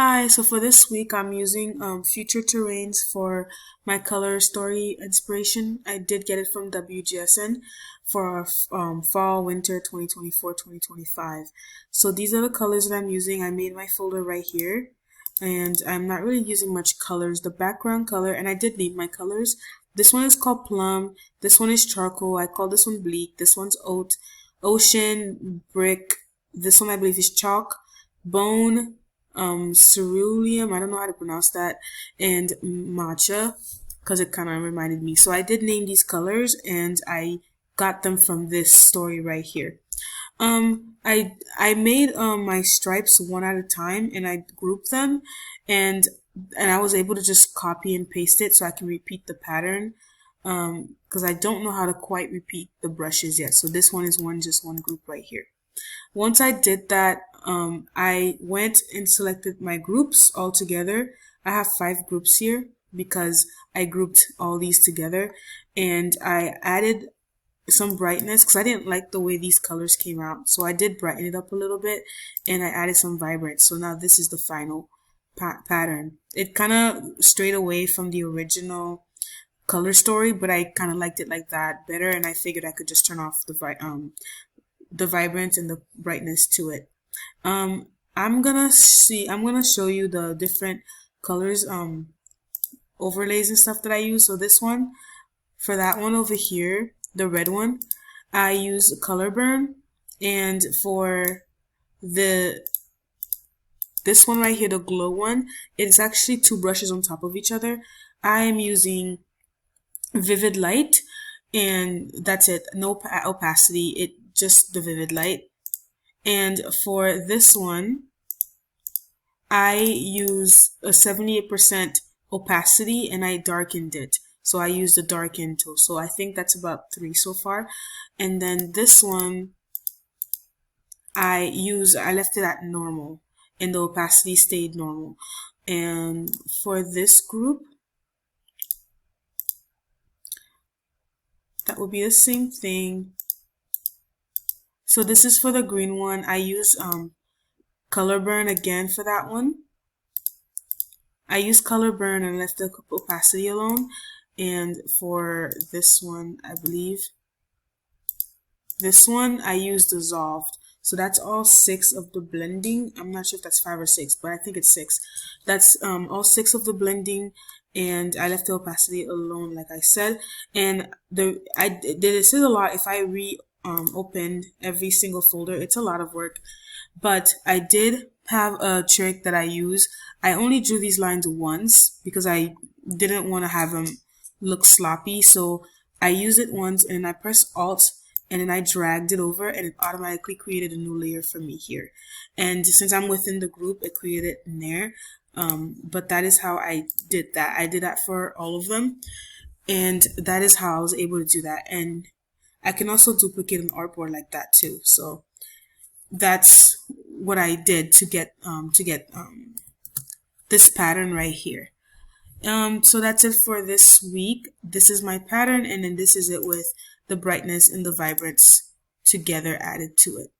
Hi, so for this week, I'm using Future Terrains for my color story inspiration. I did get it from WGSN for fall, winter 2024-2025. So these are the colors that I'm using. I made my folder right here, and I'm not really using much colors. The background color, and I did name my colors. This one is called Plum. This one is Charcoal. I call this one Bleak. This one's Ocean, Brick. This one I believe is Chalk, Bone, ceruleum, I don't know how to pronounce that, and matcha, because it kind of reminded me. So I did name these colors, and I got them from this story right here. I made my stripes one at a time, and I grouped them, and I was able to just copy and paste it so I can repeat the pattern. Because I don't know how to quite repeat the brushes yet. So this one is just one group right here. Once I did that, I went and selected my groups all together. I have 5 groups here because I grouped all these together, and I added some brightness because I didn't like the way these colors came out. So I did brighten it up a little bit, and I added some vibrance. So now this is the final pattern. It kind of strayed away from the original color story, but I kind of liked it like that better, and I figured I could just turn off the vibrance and the brightness to it. I'm gonna show you the different colors, overlays and stuff that I use. So this one, for that one over here, the red one, I use Color Burn, and for this one right here, the glow one, it's actually 2 brushes on top of each other. I am using Vivid Light, and that's it. No opacity. It just the Vivid Light. And for this one, I use a 78% opacity, and I darkened it. So I used the darken tool. So I think that's about 3 so far. And then this one, I left it at normal, and the opacity stayed normal. And for this group, that would be the same thing. So this is for the green one. I use Color Burn again for that one. I use Color Burn and left the opacity alone. And for this one, I believe, this one I use Dissolved. So that's all 6 of the blending. I'm not sure if that's 5 or 6, but I think it's 6. That's all 6 of the blending, and I left the opacity alone, like I said. And this is a lot. If I opened every single folder, it's a lot of work. But I did have a trick that I use. I only drew these lines once because I didn't want to have them look sloppy. So I used it once, and I pressed Alt, and then I dragged it over, and it automatically created a new layer for me here. And since I'm within the group, it created it in there. But that is how I did that. I did that for all of them, and that is how I was able to do that. And I can also duplicate an artboard like that too. So that's what I did to get this pattern right here. So that's it for this week. This is my pattern, and then this is it with the brightness and the vibrance together added to it.